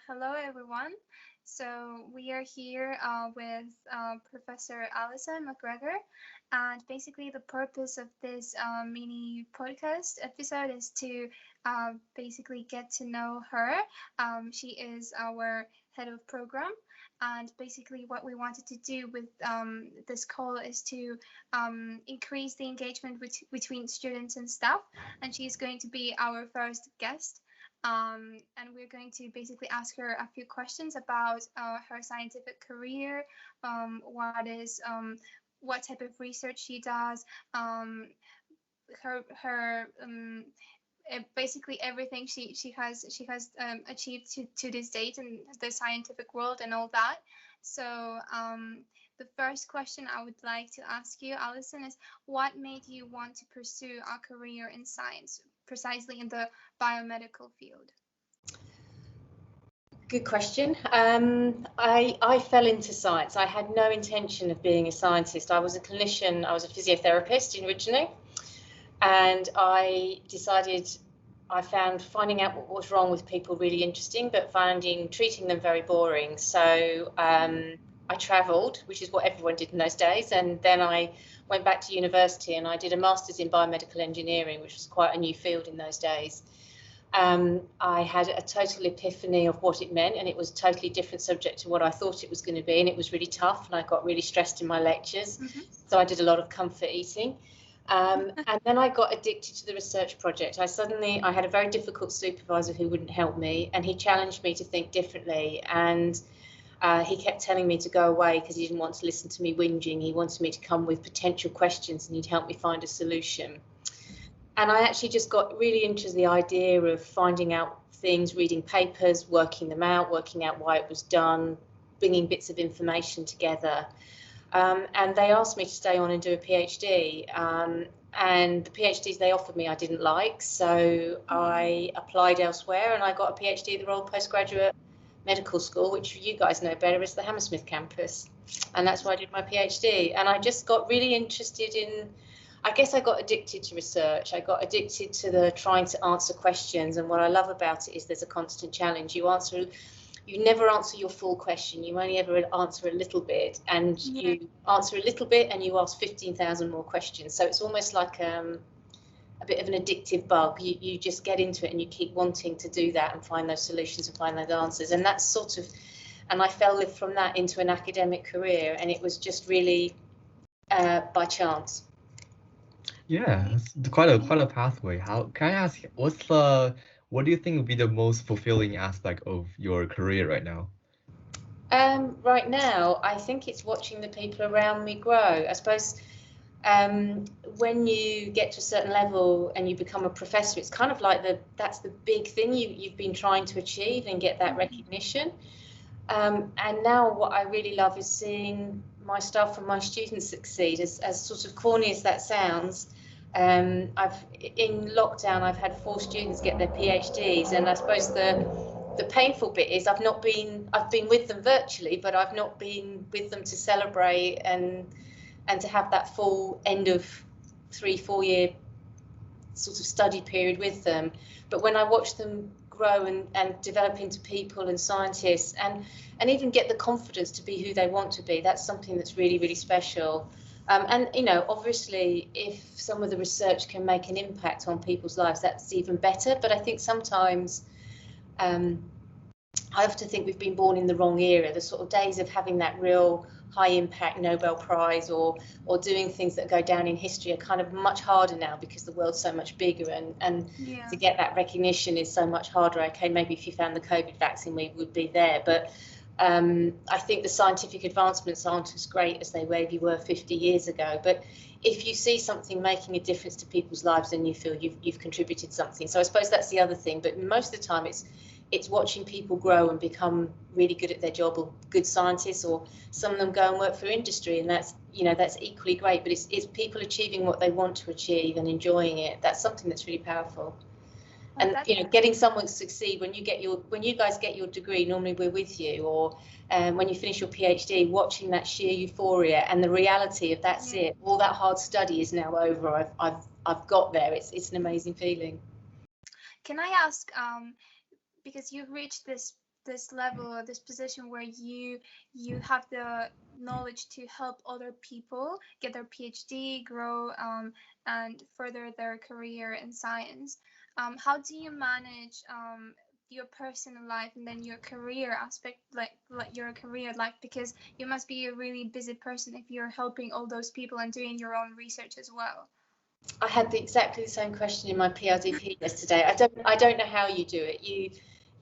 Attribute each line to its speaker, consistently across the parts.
Speaker 1: Hello everyone. So we are here with Professor Alison McGregor, and basically the purpose of this mini podcast episode is to basically get to know her. She is our head of program, and basically what we wanted to do with this call is to increase the engagement between students and staff, and she's going to be our first guest. And we're going to basically ask her a few questions about her scientific career, what type of research she does, her basically everything she has achieved to this date in the scientific world and all that. So the first question I would like to ask you, Alison, is what made you want to pursue a career in science, precisely in the biomedical field?
Speaker 2: Good question. I fell into science. I had no intention of being a scientist. I was a clinician. I was a physiotherapist originally, and I found finding out what was wrong with people really interesting, but finding treating them very boring. So I travelled, which is what everyone did in those days, and then I went back to university and I did a master's in biomedical engineering, which was quite a new field in those days. I had a total epiphany of what it meant, and it was a totally different subject to what I thought it was going to be, and it was really tough, and I got really stressed in my lectures. So I did a lot of comfort eating. And then I got addicted to the research project. I had a very difficult supervisor who wouldn't help me, and he challenged me to think differently, and he kept telling me to go away because he didn't want to listen to me whinging. He wanted me to come with potential questions and he'd help me find a solution. And I actually just got really into the idea of finding out things, reading papers, working them out, working out why it was done, bringing bits of information together. And they asked me to stay on and do a PhD. And the PhDs they offered me I didn't like, so I applied elsewhere and I got a PhD at the Royal Postgraduate Medical School, which you guys know better as the Hammersmith campus. And that's where I did my PhD. And I just got really interested in, I guess I got addicted to research. I got addicted to the trying to answer questions. And what I love about it is there's a constant challenge. You never answer your full question. You only ever answer a little bit, and you answer a little bit and you ask 15,000 more questions. So it's almost like a bit of an addictive bug. You just get into it and you keep wanting to do that and find those solutions and find those answers. And that's sort of, and I fell from that into an academic career, and it was just really by chance.
Speaker 3: Yeah, it's quite a pathway. How can I ask, what do you think would be the most fulfilling aspect of your career right now?
Speaker 2: Right now, I think it's watching the people around me grow. I suppose when you get to a certain level and you become a professor, it's kind of like that's the big thing you've been trying to achieve and get that recognition. And now what I really love is seeing my staff and my students succeed, as sort of corny as that sounds. In lockdown, I've had 4 students get their PhDs, and I suppose the painful bit is I've been with them virtually, but I've not been with them to celebrate and to have that full end of 3-4 year sort of study period with them. But when I watch them grow and develop into people and scientists and even get the confidence to be who they want to be, that's something that's really, really special. And, you know, obviously, if some of the research can make an impact on people's lives, that's even better. But I think sometimes I often think we've been born in the wrong era. The sort of days of having that real high impact Nobel Prize or doing things that go down in history are kind of much harder now because the world's so much bigger and to get that recognition is so much harder. Okay, maybe if you found the COVID vaccine, we would be there. But I think the scientific advancements aren't as great as they maybe were 50 years ago. But if you see something making a difference to people's lives, then you feel you've contributed something. So I suppose that's the other thing. But most of the time, it's watching people grow and become really good at their job, or good scientists, or some of them go and work for industry, and that's equally great. But it's people achieving what they want to achieve and enjoying it. That's something that's really powerful. And getting someone to succeed when you guys get your degree, normally we're with you, or when you finish your PhD, watching that sheer euphoria and the reality of that's it. All that hard study is now over. I've got there. It's an amazing feeling.
Speaker 1: Can I ask, because you've reached this this level or this position where you have the knowledge to help other people get their PhD, grow, and further their career in science. How do you manage your personal life and then your career aspect, like your career life, because you must be a really busy person if you're helping all those people and doing your own research as well.
Speaker 2: I had exactly the same question in my PRDP yesterday. I don't know how you do it.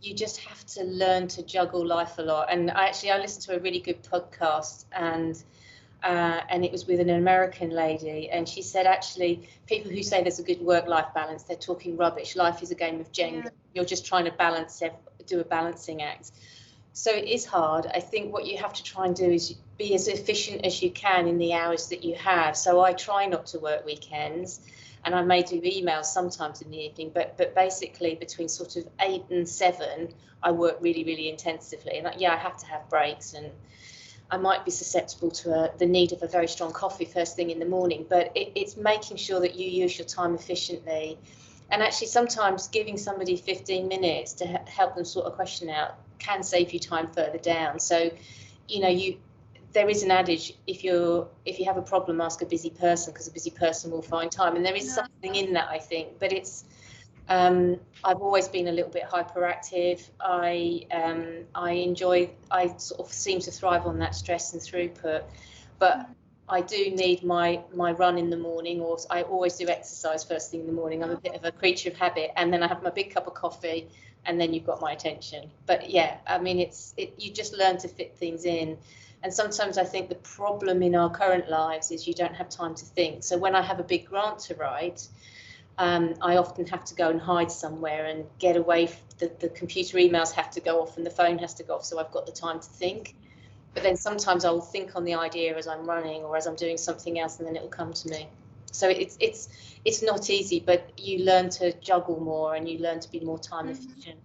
Speaker 2: You just have to learn to juggle life a lot. And I listened to a really good podcast, and it was with an American lady, and she said, actually, people who say there's a good work-life balance, they're talking rubbish. Life is a game of Jenga. Yeah. You're just trying to do a balancing act. So it is hard. I think what you have to try and do is be as efficient as you can in the hours that you have. So I try not to work weekends, and I may do emails sometimes in the evening, but basically between sort of 8 and 7, I work really, really intensively. And I have to have breaks, and I might be susceptible to the need of a very strong coffee first thing in the morning, but it's making sure that you use your time efficiently. And actually sometimes giving somebody 15 minutes to help them sort a question out can save you time further down. So, there is an adage, if you have a problem, ask a busy person, because a busy person will find time. And there is something in that, I think, but it's, I've always been a little bit hyperactive. I sort of seem to thrive on that stress and throughput, but I do need my run in the morning, or I always do exercise first thing in the morning. I'm a bit of a creature of habit, and then I have my big cup of coffee, and then you've got my attention. But yeah, I mean, you just learn to fit things in. And sometimes I think the problem in our current lives is you don't have time to think. So when I have a big grant to write, I often have to go and hide somewhere and get away. The computer emails have to go off and the phone has to go off, so I've got the time to think. But then sometimes I'll think on the idea as I'm running or as I'm doing something else, and then it'll come to me. So it's not easy, but you learn to juggle more and you learn to be more time efficient.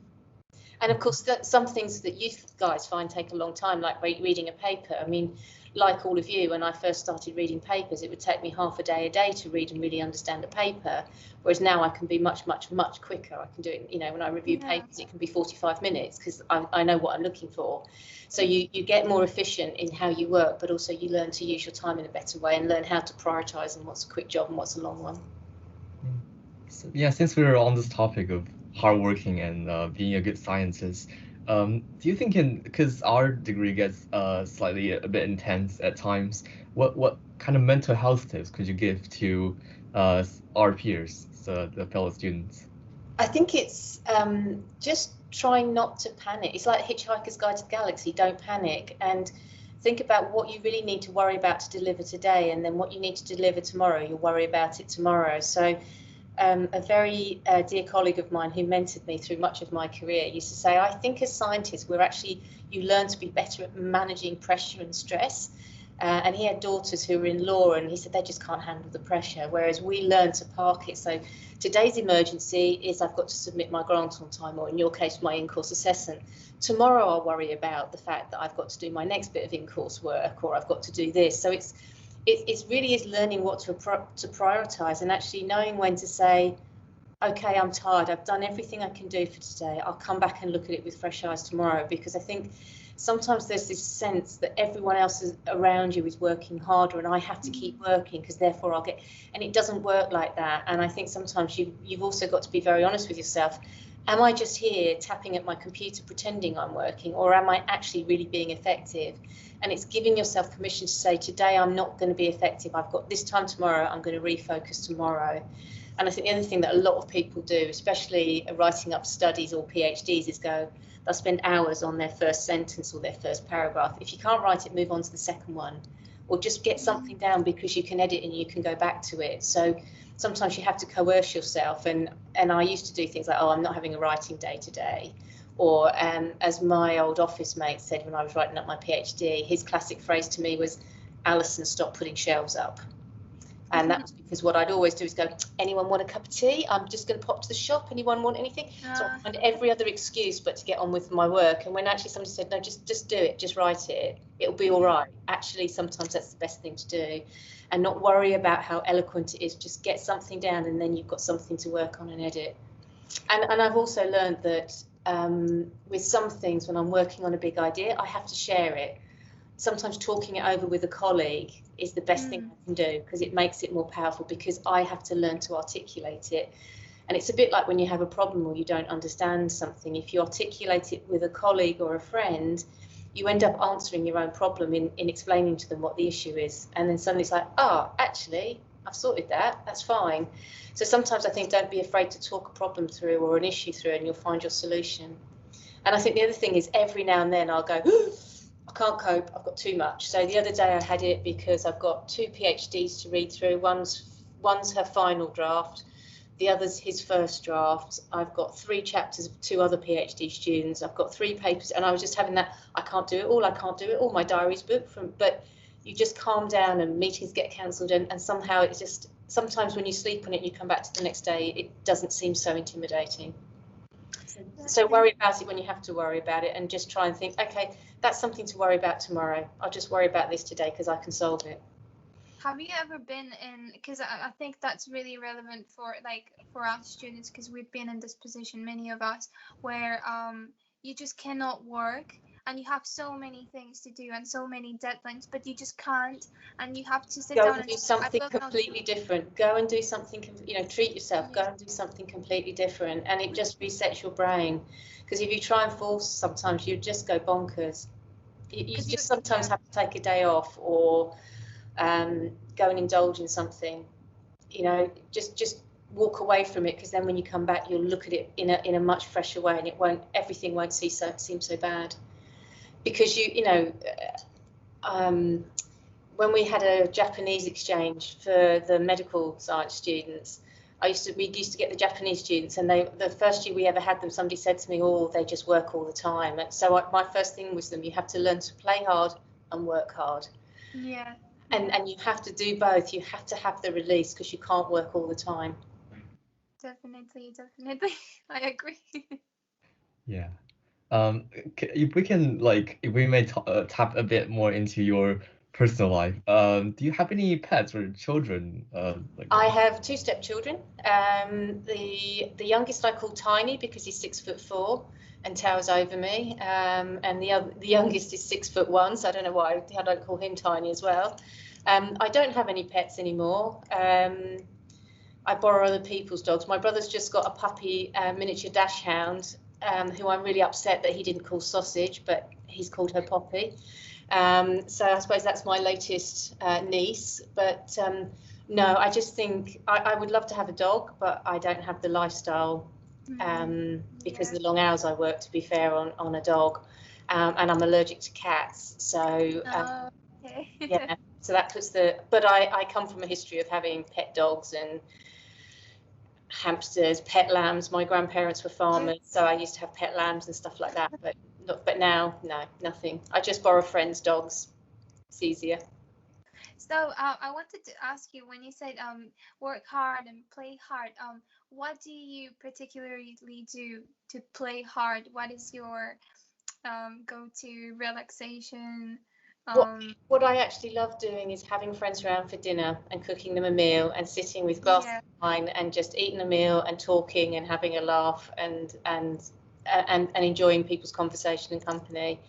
Speaker 2: And of course, some things that you guys find take a long time, like reading a paper. I mean, like all of you, when I first started reading papers, it would take me half a day to read and really understand a paper. Whereas now I can be much, much, much quicker. I can do it, when I review papers, it can be 45 minutes because I know what I'm looking for. So you get more efficient in how you work, but also you learn to use your time in a better way and learn how to prioritize and what's a quick job and what's a long one.
Speaker 3: So, yeah, since we're on this topic of hardworking and being a good scientist, do you think, because our degree gets slightly a bit intense at times, what kind of mental health tips could you give to our peers, so the fellow students?
Speaker 2: I think it's just trying not to panic. It's like Hitchhiker's Guide to the Galaxy. Don't panic, and think about what you really need to worry about to deliver today, and then what you need to deliver tomorrow. You'll worry about it tomorrow. So a very dear colleague of mine who mentored me through much of my career used to say, I think as scientists, you learn to be better at managing pressure and stress. And he had daughters who were in law, and he said they just can't handle the pressure, whereas we learn to park it. So today's emergency is I've got to submit my grant on time, or in your case, my in-course assessment. Tomorrow I'll worry about the fact that I've got to do my next bit of in-course work, or I've got to do this. So it really is learning what to prioritise, and actually knowing when to say, okay, I'm tired, I've done everything I can do for today, I'll come back and look at it with fresh eyes tomorrow. Because I think sometimes there's this sense that everyone else around you is working harder and I have to keep working because therefore I'll get, and it doesn't work like that. And I think sometimes you've also got to be very honest with yourself. Am I just here tapping at my computer pretending I'm working, or am I actually really being effective? And it's giving yourself permission to say, today I'm not going to be effective, I've got this time tomorrow, I'm going to refocus tomorrow. And I think the other thing that a lot of people do, especially writing up studies or PhDs, is they'll spend hours on their first sentence or their first paragraph. If you can't write it, move on to the second one, or just get something down because you can edit and you can go back to it. So sometimes you have to coerce yourself. And I used to do things like, oh, I'm not having a writing day today. Or as my old office mate said when I was writing up my PhD, his classic phrase to me was, Alison, stop putting shelves up. And that was because what I'd always do is go, anyone want a cup of tea? I'm just going to pop to the shop. Anyone want anything? So I find every other excuse but to get on with my work. And when actually somebody said, no, just do it, just write it, it'll be all right. Actually, sometimes that's the best thing to do. And not worry about how eloquent it is. Just get something down and then you've got something to work on and edit. And I've also learned that with some things, when I'm working on a big idea, I have to share it. Sometimes talking it over with a colleague is the best thing I can do, because it makes it more powerful, because I have to learn to articulate it. And it's a bit like when you have a problem or you don't understand something. If you articulate it with a colleague or a friend, you end up answering your own problem in explaining to them what the issue is. And then suddenly it's like, oh, actually, I've sorted that, that's fine. So sometimes I think don't be afraid to talk a problem through or an issue through, and you'll find your solution. And I think the other thing is, every now and then I'll go, I can't cope, I've got too much. So the other day I had it because I've got 2 PhDs to read through. One's her final draft, the other's his first draft. I've got 3 chapters of 2 other PhD students. I've got 3 papers, and I was just having that, I can't do it all, my diary's booked but you just calm down, and meetings get cancelled, and somehow it's just, sometimes when you sleep on it and you come back to the next day, it doesn't seem so intimidating. So worry about it when you have to worry about it, and just try and think, okay, that's something to worry about tomorrow. I'll just worry about this today because I can solve it.
Speaker 1: Have you ever been in, because I think that's really relevant for us students, because we've been in this position, many of us, where you just cannot work, and you have so many things to do and so many deadlines, but you just can't, and you have to sit
Speaker 2: Go
Speaker 1: down
Speaker 2: and do something completely different. Go and do something, treat yourself. Go and do something completely different, and it just resets your brain. Because if you try and force, sometimes you just go bonkers. You just sometimes have to take a day off, or go and indulge in something. Just walk away from it, because then when you come back, you'll look at it in a much fresher way, and everything won't seem so bad. Because when we had a Japanese exchange for the medical science students, we used to get the Japanese students, and the first year we ever had them, somebody said to me, oh, they just work all the time. And so my first thing was you have to learn to play hard and work hard.
Speaker 1: Yeah.
Speaker 2: And you have to do both. You have to have the release, because you can't work all the time.
Speaker 1: Definitely. I agree.
Speaker 3: Yeah. If we can, if we may tap a bit more into your personal life, do you have any pets or children?
Speaker 2: I have 2 stepchildren. The youngest I call Tiny, because he's 6'4" and towers over me. And the youngest is 6'1", so I don't know why I don't call him Tiny as well. I don't have any pets anymore. I borrow other people's dogs. My brother's just got a puppy, miniature dachshund, who I'm really upset that he didn't call Sausage, but he's called her Poppy. So I suppose that's my latest niece. But no, I just think I would love to have a dog, but I don't have the lifestyle, because of the long hours I work, to be fair, on a dog, and I'm allergic to cats. So
Speaker 1: okay.
Speaker 2: yeah, so that puts but I come from a history of having pet dogs and hamsters, pet lambs. My grandparents were farmers, so I used to have pet lambs and stuff like that. But now, no, nothing. I just borrow friends' dogs. It's easier.
Speaker 1: So I wanted to ask you, when you said work hard and play hard, what do you particularly do to play hard? What is your go-to relaxation?
Speaker 2: What I actually love doing is having friends around for dinner and cooking them a meal, and sitting with glasses of wine and just eating a meal and talking and having a laugh and enjoying people's conversation and company.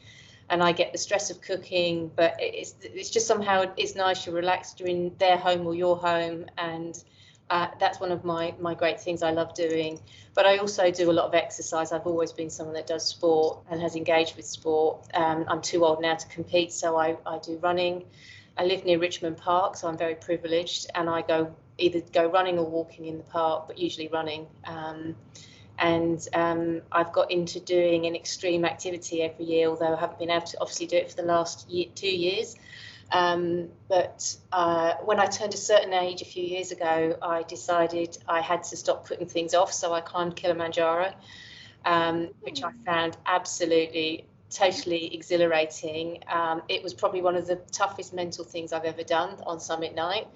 Speaker 2: And I get the stress of cooking, but it's just somehow it's nice. You're relaxed. You're in their home or your home, and that's one of my great things I love doing. But I also do a lot of exercise. I've always been someone that does sport and has engaged with sport. I'm too old now to compete, so I do running. I live near Richmond Park, so I'm very privileged, and I either go running or walking in the park, but usually running. And I've got into doing an extreme activity every year, although I haven't been able to obviously do it for the last 2 years. But when I turned a certain age a few years ago, I decided I had to stop putting things off. So I climbed Kilimanjaro, which I found absolutely, totally exhilarating. It was probably one of the toughest mental things I've ever done on summit night.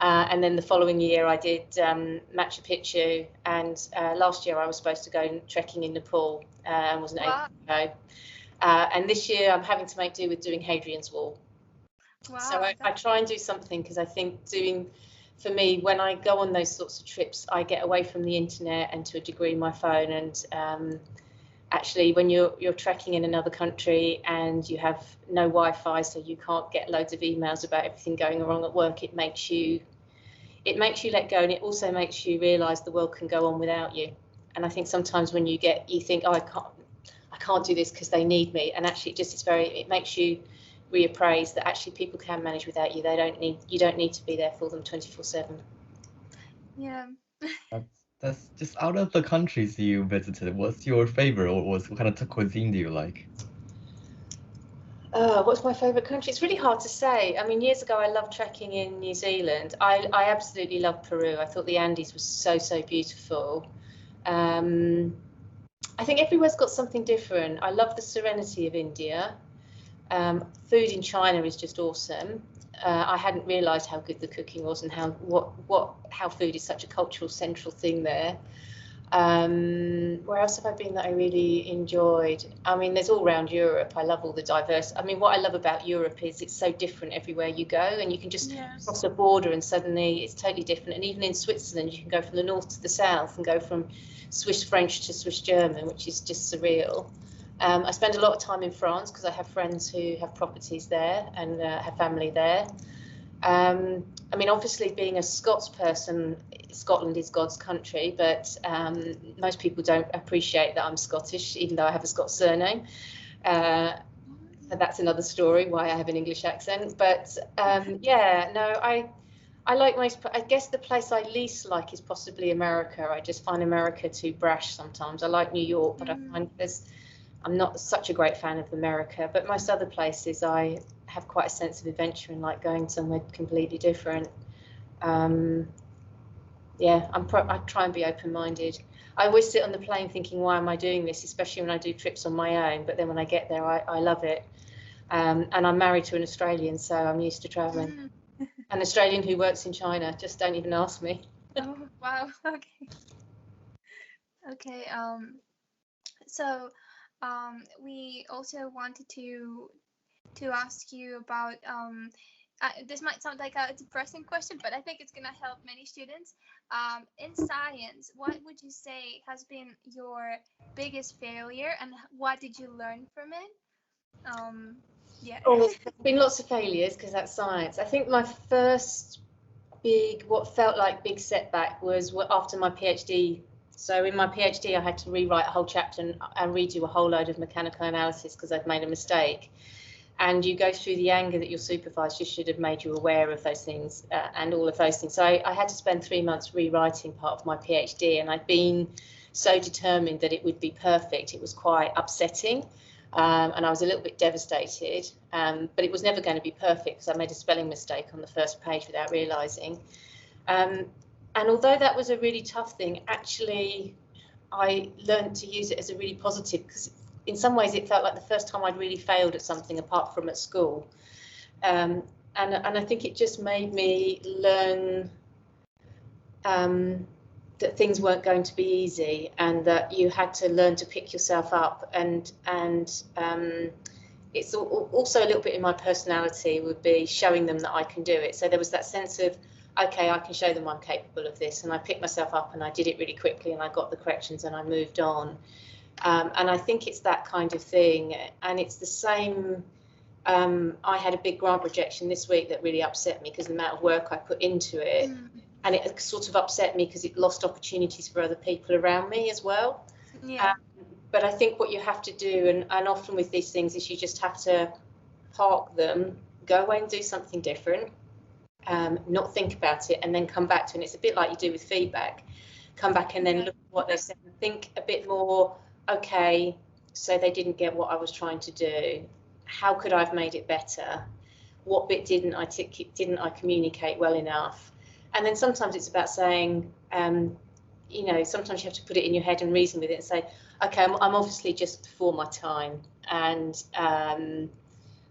Speaker 2: And then the following year I did Machu Picchu, and last year I was supposed to go trekking in Nepal and wasn't able to go. And this year I'm having to make do with doing Hadrian's Wall. Wow, so I try and do something, because I think for me, when I go on those sorts of trips, I get away from the internet and to a degree my phone, and actually when you're trekking in another country and you have no Wi-Fi, so you can't get loads of emails about everything going wrong at work, it makes you let go, and it also makes you realise the world can go on without you. And I think sometimes when you think, oh, I can't do this because they need me, and actually it makes you reappraise that actually people can manage without you. You don't need to be there for them 24/7.
Speaker 1: Yeah.
Speaker 3: That's just out of the countries you visited, what's your favorite, or what kind of cuisine do you like?
Speaker 2: What's my favourite country? It's really hard to say. I mean, years ago I loved trekking in New Zealand. I absolutely loved Peru. I thought the Andes was so beautiful. I think everywhere's got something different. I love the serenity of India. Food in China is just awesome. I hadn't realised how good the cooking was and how food is such a cultural central thing there. Where else have I been that I really enjoyed? I mean, there's all around Europe. I love all the diverse. I mean, what I love about Europe is it's so different everywhere you go, and you can just cross a border and suddenly it's totally different. And even in Switzerland, you can go from the north to the south and go from Swiss French to Swiss German, which is just surreal. I spend a lot of time in France because I have friends who have properties there and have family there. I mean, obviously, being a Scots person, Scotland is God's country, but most people don't appreciate that I'm Scottish, even though I have a Scots surname. So that's another story, why I have an English accent. But yeah, no, I like I guess the place I least like is possibly America. I just find America too brash sometimes. I like New York, but I find I'm not such a great fan of America, but most other places I have quite a sense of adventure and like going somewhere completely different. Yeah, I try and be open-minded. I always sit on the plane thinking, why am I doing this? Especially when I do trips on my own. But then when I get there, I love it. And I'm married to an Australian, so I'm used to traveling. An Australian who works in China. Just don't even ask me.
Speaker 1: Oh, wow. Okay. Okay. So, we also wanted to ask you about this might sound like a depressing question, but I think it's gonna help many students. In science, what would you say has been your biggest failure, and what did you learn from it? Yeah.
Speaker 2: Oh, there's been lots of failures because that's science. I think my first what felt like big setback was after my PhD. So in my PhD, I had to rewrite a whole chapter and redo a whole load of mechanical analysis because I'd made a mistake. And you go through the anger that your supervisor should have made you aware of those things and all of those things. So I had to spend 3 months rewriting part of my PhD, and I'd been so determined that it would be perfect. It was quite upsetting. And I was a little bit devastated, but it was never going to be perfect because I made a spelling mistake on the first page without realising. And although that was a really tough thing, actually, I learned to use it as a really positive, because in some ways it felt like the first time I'd really failed at something apart from at school. And I think it just made me learn that things weren't going to be easy, and that you had to learn to pick yourself up. And it's also a little bit in my personality would be showing them that I can do it. So there was that sense of, okay, I can show them I'm capable of this, and I picked myself up and I did it really quickly and I got the corrections and I moved on. And I think it's that kind of thing. And it's the same. I had a big grant rejection this week that really upset me because of the amount of work I put into it. And it sort of upset me because it lost opportunities for other people around me as well.
Speaker 1: Yeah.
Speaker 2: But I think what you have to do, and often with these things, is you just have to park them, go away and do something different, not think about it, and then come back to it. And it's a bit like you do with feedback. Come back and then look at what they said and think a bit more, okay, so they didn't get what I was trying to do. How could I have made it better? What bit didn't I communicate well enough? And then sometimes it's about saying, you know, sometimes you have to put it in your head and reason with it and say, okay, I'm obviously just before my time, and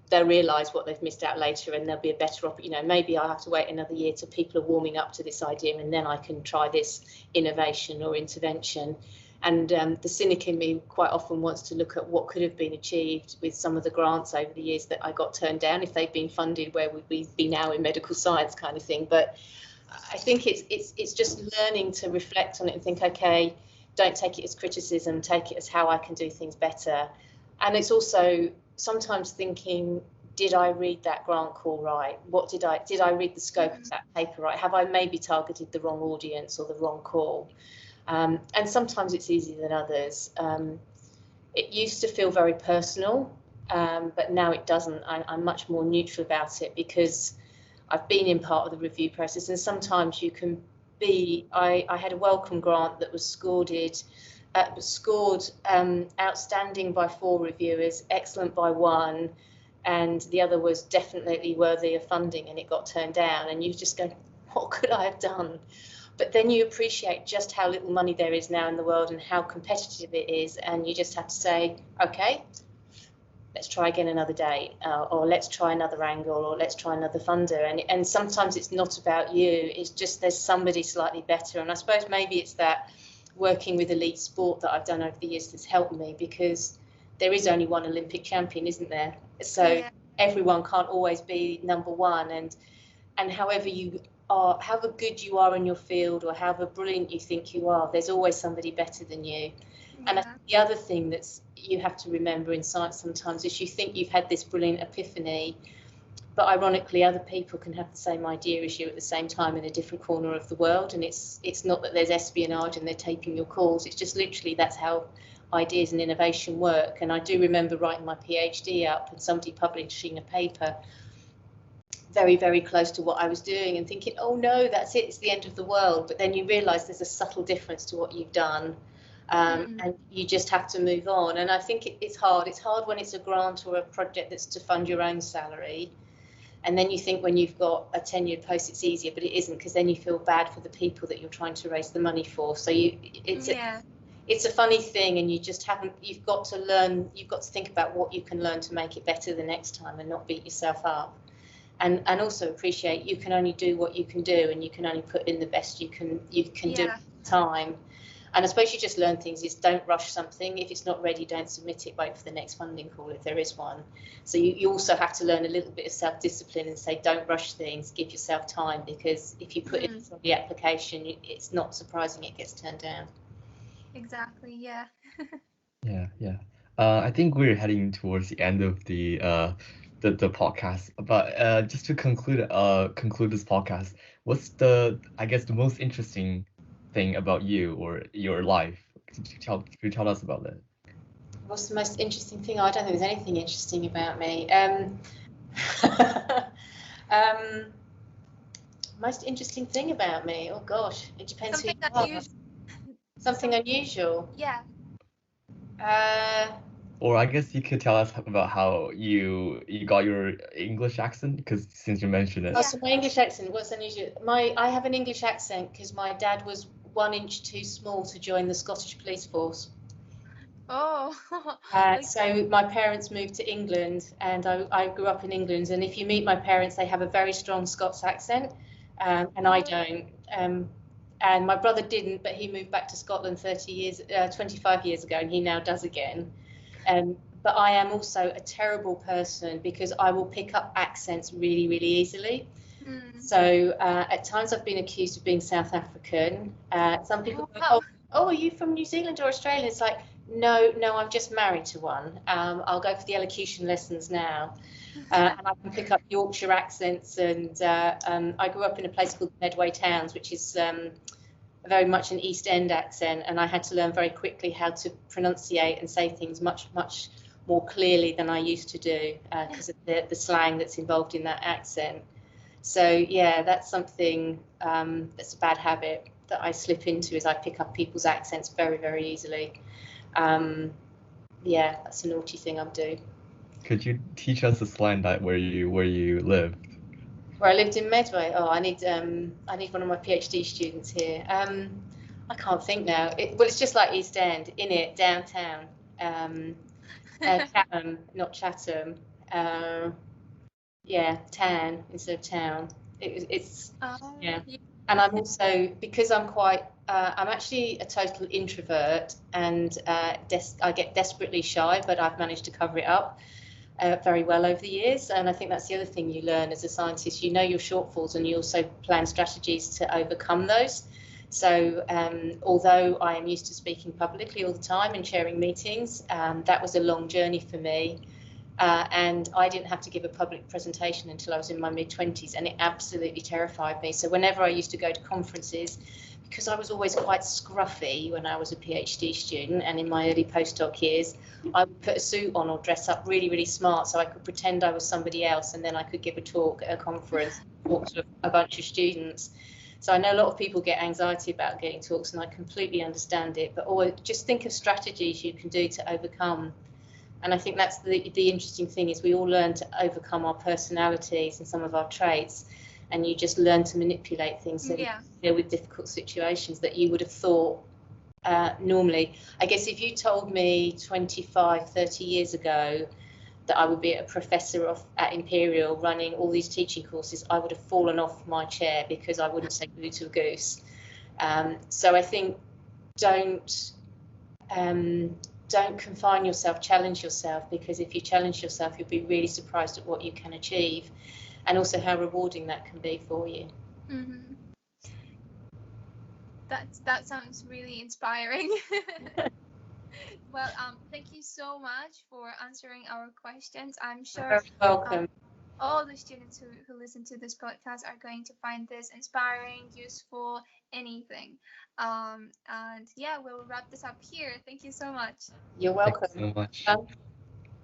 Speaker 2: they'll realise what they've missed out later, and there'll be a better you know, maybe I'll have to wait another year till people are warming up to this idea, and then I can try this innovation or intervention. And the cynic in me quite often wants to look at what could have been achieved with some of the grants over the years that I got turned down, if they'd been funded, where would we be now in medical science, kind of thing. But I think it's just learning to reflect on it and think, okay, don't take it as criticism, take it as how I can do things better. And it's also sometimes thinking, did I read that grant call right? What did I read the scope of that paper right? Have I maybe targeted the wrong audience or the wrong call? And sometimes it's easier than others. It used to feel very personal, but now it doesn't. I'm much more neutral about it because I've been in part of the review process, and sometimes you can be. I had a welcome grant that was scored outstanding by 4 reviewers, excellent by 1, and the other was definitely worthy of funding, and it got turned down. And you just go, what could I have done? But then you appreciate just how little money there is now in the world and how competitive it is, and you just have to say, okay, let's try again another day, or let's try another angle, or let's try another funder. And sometimes it's not about you, it's just there's somebody slightly better. And I suppose maybe it's that working with elite sport that I've done over the years that's helped me, because there is only one Olympic champion, isn't there? So everyone can't always be number one, and however you are, however good you are in your field, or however brilliant you think you are, there's always somebody better than you. And I think the other thing that's you have to remember in science sometimes is you think you've had this brilliant epiphany, but ironically other people can have the same idea as you at the same time in a different corner of the world. And it's not that there's espionage and they're taping your calls, it's just literally that's how ideas and innovation work. And I do remember writing my PhD up and somebody publishing a paper very, very close to what I was doing and thinking, oh no, that's it, it's the end of the world. But then you realise there's a subtle difference to what you've done. And you just have to move on. And I think it's hard. It's hard when it's a grant or a project that's to fund your own salary. And then you think when you've got a tenured post, it's easier, but it isn't, because then you feel bad for the people that you're trying to raise the money for. So it's a funny thing, and you've got to learn, you've got to think about what you can learn to make it better the next time and not beat yourself up. And also appreciate you can only do what you can do, and you can only put in the best you can do at the time. And I suppose you just learn things is don't rush something. If it's not ready, don't submit it, wait for the next funding call if there is one. So you also have to learn a little bit of self-discipline and say don't rush things, give yourself time, because if you put it in the application, it's not surprising it gets turned down.
Speaker 1: Exactly, yeah.
Speaker 3: Yeah. I think we're heading towards the end of the podcast, but just to conclude this podcast, what's the most interesting thing about you or your life? Could you tell us about that?
Speaker 2: What's the most interesting thing? I don't think there's anything interesting about me. Most interesting thing about me? Oh gosh, it depends who you are. Something unusual?
Speaker 1: Yeah.
Speaker 3: Or I guess you could tell us about how you got your English accent, because since you mentioned it.
Speaker 2: Oh, so my English accent, what's unusual? I have an English accent because my dad was 1 inch too small to join the Scottish police force.
Speaker 1: Oh.
Speaker 2: So my parents moved to England, and I grew up in England. And if you meet my parents, they have a very strong Scots accent, and I don't. And my brother didn't, but he moved back to Scotland 25 years ago, and he now does again. But I am also a terrible person because I will pick up accents really, really easily. So at times I've been accused of being South African. Some people go, oh, are you from New Zealand or Australia? It's like, no, I'm just married to one. I'll go for the elocution lessons now. And I can pick up Yorkshire accents. And I grew up in a place called Medway Towns, which is very much an East End accent. And I had to learn very quickly how to pronunciate and say things much, much more clearly than I used to do because of the slang that's involved in that accent. So, yeah, that's something that's a bad habit that I slip into, is I pick up people's accents very, very easily. Yeah, that's a naughty thing I do.
Speaker 3: Could you teach us a slang that where you lived?
Speaker 2: Where I lived in Medway? Oh, I need one of my PhD students here. I can't think now. It's just like East End, in it, downtown. Chatham, not Chatham. Yeah, town instead of town. Yeah. And I'm also, because I'm actually a total introvert, and I get desperately shy, but I've managed to cover it up very well over the years. And I think that's the other thing you learn as a scientist. You know your shortfalls, and you also plan strategies to overcome those. So although I am used to speaking publicly all the time and chairing meetings, that was a long journey for me. And I didn't have to give a public presentation until I was in my mid-20s, and it absolutely terrified me. So whenever I used to go to conferences, because I was always quite scruffy when I was a PhD student and in my early postdoc years, I would put a suit on or dress up really, really smart so I could pretend I was somebody else, and then I could give a talk at a conference, talk to a bunch of students. So I know a lot of people get anxiety about getting talks, and I completely understand it, but always just think of strategies you can do to overcome. And I think that's the interesting thing, is we all learn to overcome our personalities and some of our traits, and you just learn to manipulate things so
Speaker 1: Yeah.
Speaker 2: you deal with difficult situations that you would have thought normally. I guess if you told me 25, 30 years ago that I would be a professor at Imperial running all these teaching courses, I would have fallen off my chair because I wouldn't say boo to a goose. So I think don't confine yourself, challenge yourself, because if you challenge yourself, you'll be really surprised at what you can achieve, and also how rewarding that can be for you.
Speaker 1: Mm-hmm. That sounds really inspiring. Well, thank you so much for answering our questions. I'm sure
Speaker 2: You're very welcome.
Speaker 1: all the students who listen to this podcast are going to find this inspiring, useful, anything. And yeah, we'll wrap this up here. Thank you so much.
Speaker 2: You're
Speaker 3: Thank
Speaker 2: welcome.
Speaker 3: you so much.